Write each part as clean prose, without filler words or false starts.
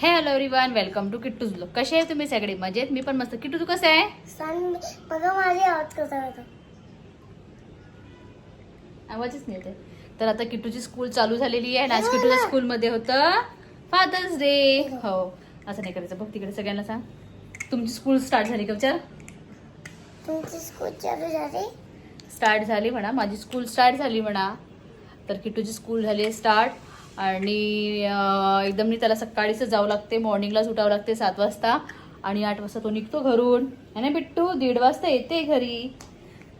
Hello everyone, welcome to Kittu's blog. कसे आहे तुम्ही सगळे? मजेत? मी पण मस्त. किट्टू तू कसं आहे? बघा माझी आवाज कसा होता. आवाजच नाही येते. तर आता किट्टूची स्कूल चालू झालेली आहे. आज किट्टूच्या स्कूलमध्ये होतं फादर्स डे. हो, असं नाही करायचं. बघ तिकडे सगळ्यांना सांग, तुमची स्कूल स्टार्ट झाली का? विचार. तुमची स्कूल चालू झाली? स्टार्ट झाली म्हणा. माझी स्कूल स्टार्ट झाली म्हणा. तर किट्टूची स्कूल झाली आहे स्टार्ट. आणि एकदम नाही, त्याला सकाळीच जावं लागते, मॉर्निंगलाच उठावं लागते 7 वाजता. आणि 8 वाजता तो निघतो घरून. है ना बिट्टू? 1:30 वाजता येते घरी.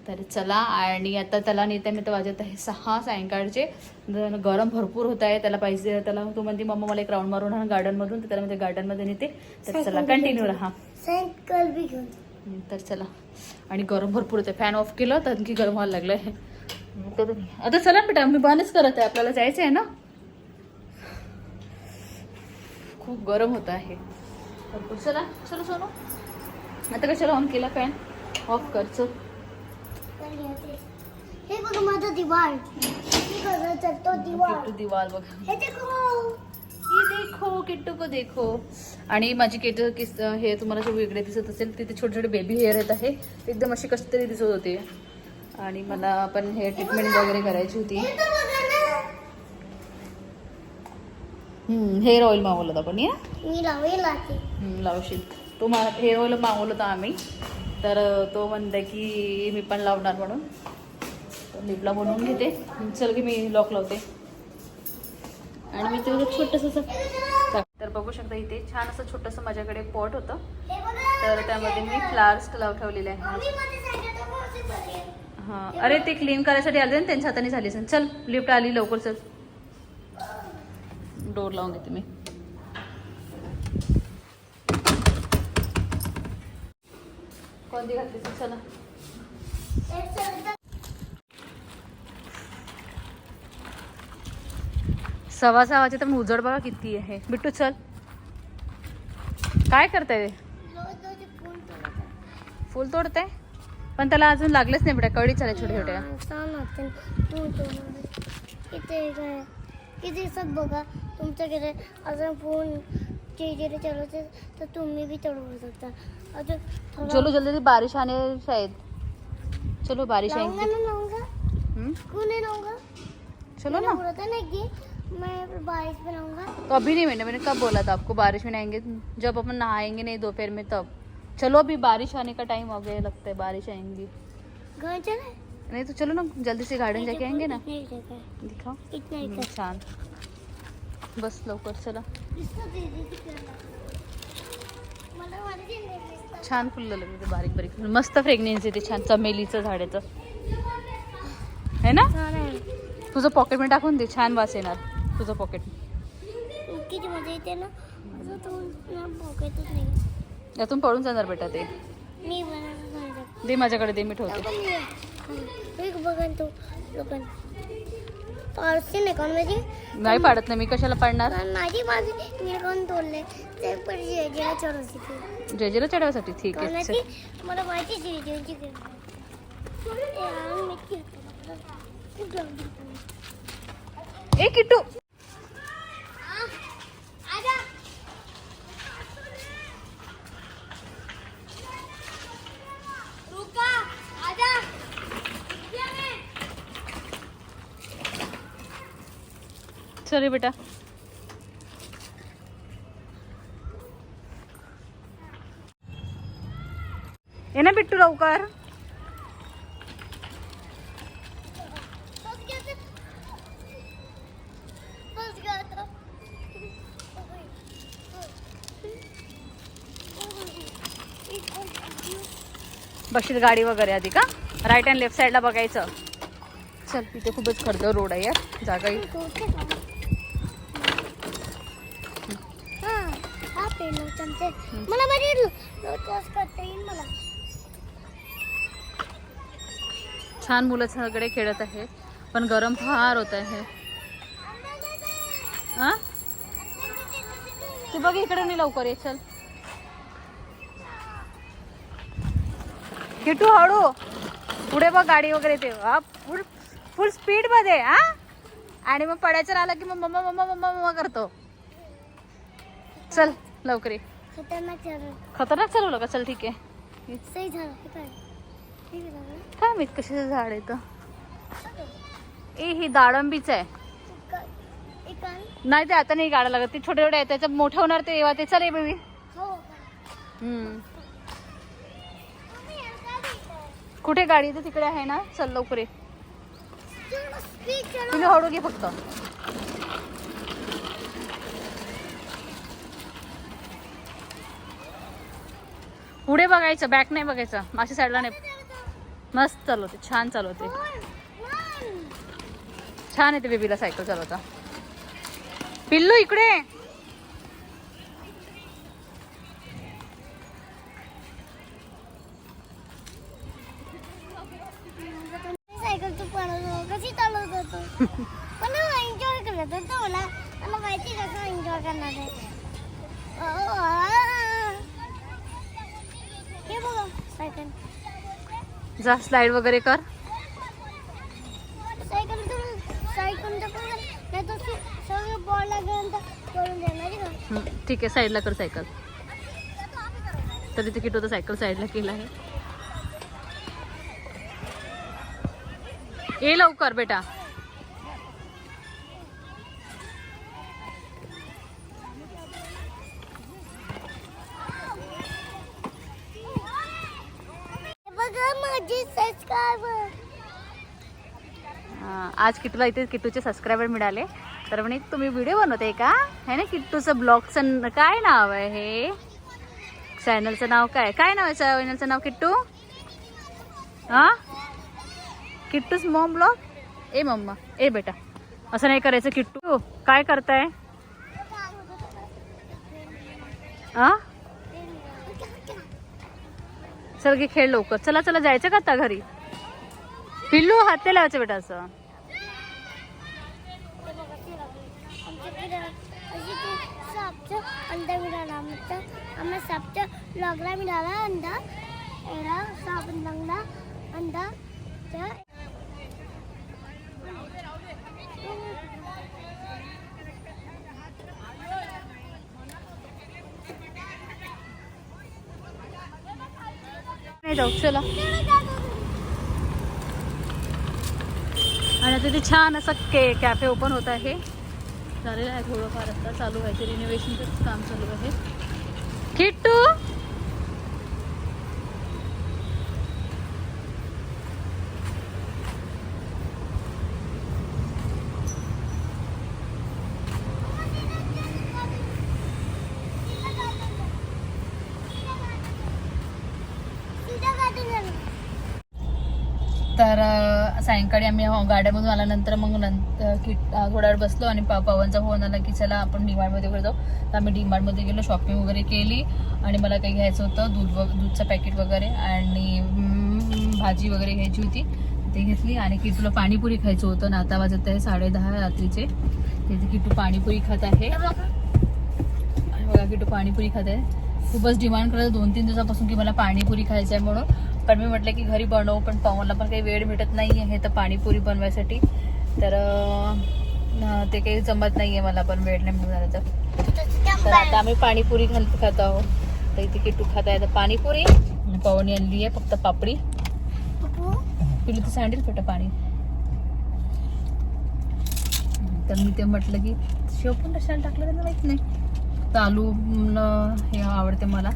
तर चला, आणि आता त्याला नेते मी तर वाजत आहे 6 सायंकाळचे. गरम भरपूर होत आहे. त्याला पाहिजे, त्याला तो म्हणते मम्मा मला एक राऊंड मारून हा गार्डनमधून. तर त्याला म्हणजे गार्डनमध्ये नेते. तर चला कंटिन्यू राहा. सायकल बी घेऊन. तर चला. आणि गरम भरपूर होते. फॅन ऑफ केलं तर आणखी गरम व्हायला लागलंय. आता चला बेटा, मी बंदच करत आहे, आपल्याला जायचं आहे ना. खूप गरम होत आहे भरपूर. चला चलो सोनू, आता कशाला ऑन केला फॅन? ऑफ कर. चल. हे बघ माझा दिवाळ. हे बघा चलतो दिवाळ. किट्टू दिवाल बघ. हे देखो. ये देखो किट्टू को देखो. आणि माझी हे तुम्हाला जे वेगळे दिसत असेल, तिथे छोटे छोटे बेबी हेअर येत आहे. एकदम अशी कशी तरी दिसत होते. आणि मला पण हेअर ट्रीटमेंट वगैरे करायची होती. हे तर बघा ना. हेअर ऑइल मागवलं होतं आपण. या मी लावेल आहे. लावशील तो. हेअर ऑइल मागवलं होतं आम्ही. तर तो म्हणते की मी पण लावणार म्हणून. तर लिपला बनवून घेते. चल की मी लॉक लावते. आणि मी ते छोटंसं तर बघू शकता, इथे छान असं छोटंसं माझ्याकडे पॉट होतं. तर त्यामध्ये मी फ्लावर्स ठेवलेले आहे. हां, अरे ते क्लीन करायसाठी आले ना, त्यांच्या हाताने झाली असेल. चल, लिफ्ट आली, लवकर चल. डोर लावून देते मी. कोणती घातली? चला. 6:15 वाजता तर उजड बघा किती आहे. बिट्टू चल. काय करताय? फुल तोडताय? पण त्याला अजून लागलेच नाही बेटा, कळी चालेल छोट्या छोट्या. किती सब बघा तुमच्याकडे अजून फोन जे चालवते तर तुम्ही भी तोडवू शकता. अजून चलो जल्दी से, बारिश आने शायद. चलो बारिश आएगी. चलो ना. ना कि मैं बारिश में रहूंगा. कभी नहीं, मैंने कब बोला था आपको बारिश में नहाएंगे? जब अपन नहाएंगे नहीं दोपहर में तब. चलो, अभी बारिश आने का टाइम हो गया, लगता है बारिश आएंगी. घर चले नहीं तो चलो ना, जल्दी से गार्डन जाके आएंगे ना. दिखाओ. छान. बस लवकर चला. छान फुलं लागले ते बारीक बारीक. मस्त फ्रेग्नेन्स येते छान चमेलीचं झाडाचं, है ना. तुझं पॉकेट मध्ये टाकून दे, छान वास येणार तुझं पॉकेट. किती मजा येते ना. असं तो पॉकेटच नाही. यातून पळून जाणार बेटा ते. मी बनवणार. दे माझ्याकडे, दे मी ठेवते. बघा तो लोक पाडते नाही कोण माझी. नाही पाडत नाही मी, कशाला पाडणार. माझी माझी मी कोण तोडले ते पण जेजेला चढवते. जेजेला चढवायसाठी. ठीक आहे चल. मला माहिती जेजेची ए किट्टू, चल रे बेटा. ये ना बिट्टू लवकर. बशील गाडी वगैरे आधी का? राईट अँड लेफ्ट साईडला बघायचं. चल, इथे खूपच खडदळ रोड आहे यार, जागा. मला करता येईल मला. छान मुलं सगळे खेळत आहे, पण गरम फार होत आहे. हा, तू बघ इकडे नाही, लवकर ये. चल किटू, हळू. पुढे बघ गाडी वगैरे ते. फुल स्पीड मध्ये. हा, आणि मग पडायचं राहिलं की मग मम्मा मम्मा मम्मा मम्मा करतो. चल लवकर ये. खतरनाक झालं. खतरनाक चालवलं का? चल ठीक आहे. सही झालं. हे काय? ठीक आहे झालं. काय माहित कशाचं झाड आहे तर. ए ही दाडंबीच आहे. एक आण. नाही ते आता नाही गाडा लागत, ते छोटे छोटे आहे, त्याचं मोठं होणार तेव्हा ते. चल ये बेबी. हो. कुठे गाडी तर तिकडे आहे ना. चल लवकर ये. स्पीड चलो. तुम्ही हळू घे फक्त. पुढे बघायचं, बॅक नाही बघायचं, मागच्या साईडला नाही. मस्त चालवते, छान चालवते, छान येते बेबीला सायकल चालवता. पिल्लू इकडे. सायकल तू कशी चालवत होतो? मला एन्जॉय करत होतो. मला माहिती कसं एन्जॉय करणार आहे. हे बघा सायकल. जा स्लाइड वगैरे कर. सायकल तर नाही तर सगळं बॉल लागल्यानंतर करून देणार का? ठीक आहे, साईडला कर सायकल. तरी तिकीट होतं, सायकल साईडला केलं आहे. ये लवकर बेटा. बघा माझे सबस्क्रायबर. आज किट्टूला इथे किट्टूचे सबस्क्रायबर मिळाले. तर म्हणे तुम्ही व्हिडिओ बनवते का? है ना किट्टूचं ब्लॉगचं काय नाव आहे? हे चॅनलचं नाव काय? काय नाव आहे चॅनलचं नाव किट्टू? हा किट्टूस मॉम ब्लॉग. ए मम्मा ए बेटा असं नाही करायचं. किट्टू काय करताय? हा चल घे खेळ लवकर. चला चला जायचं का आता घरी? पिल्लू हात ते लावायचं बेटा असं. अंडा मिळाला आम्हाला सापच्या लॉगला मिळाला अंडा. एवढा साप लंगला अंडा. नाही जाऊ चला. आणि आता तिथे छान असं कॅफे ओपन होत आहे. झालेलं आहे थोडंफार, आता चालू व्हायचं, रिनोव्हेशनचं काम चालू आहे. किट्टू तर सायंकाळी आम्ही गाड्यामधून आल्यानंतर मग थोडा वेळ बसलो आणि पवनचा फोन आला की चला आपण डीमार्टमध्ये वगैरे जाऊ. तर आम्ही डीमार्टमध्ये गेलो, शॉपिंग वगैरे केली आणि मला काही घ्यायचं होतं, दूधचं पॅकेट वगैरे आणि भाजी वगैरे घ्यायची होती, ते घेतली. आणि किट्टूला पाणीपुरी खायचं होतं ना. आता वाजत आहे 10:30 रात्रीचे. तिथे किट्टू पाणीपुरी खात आहे. बघा किट्टू पाणीपुरी खात आहे. खूपच डिमांड करत 2-3 दिवसापासून की मला पाणीपुरी खायचं आहे म्हणून. पण मी म्हटलं की घरी बनवू, पण पवनला पण काही वेळ भेटत नाही आहे तर पाणीपुरी बनवायसाठी. तर ते काही जमत नाही आहे मला, पण वेळ नाही मिळणार. तर आता आम्ही पाणीपुरी खात आहोत. तर इथे किट्टू खात आहे तर पाणीपुरी. पवनी आणली आहे फक्त पापडी. पिलू तर सांडेल छोटं पाणी. तर मी ते म्हटलं की शेव पण कशाला टाकलं त्यांना माहित नाही. तर आलू हे आवडते मला.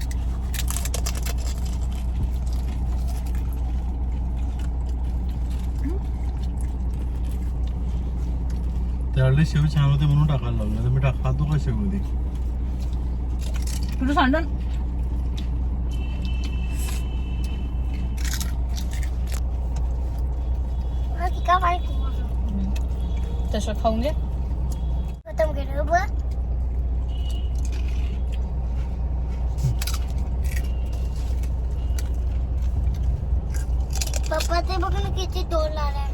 त्यावेळेला शेव छान होते म्हणून टाकायला लागलं. मी खातो का शेव मध्ये? तुझं सांडण तसं खाऊन घे. खतम केलं बघ. पप्पा ते बघ ना किती दोन आलाय.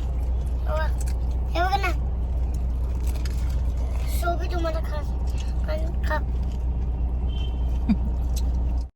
हे बघ ना. शो भी तुम्हाला खा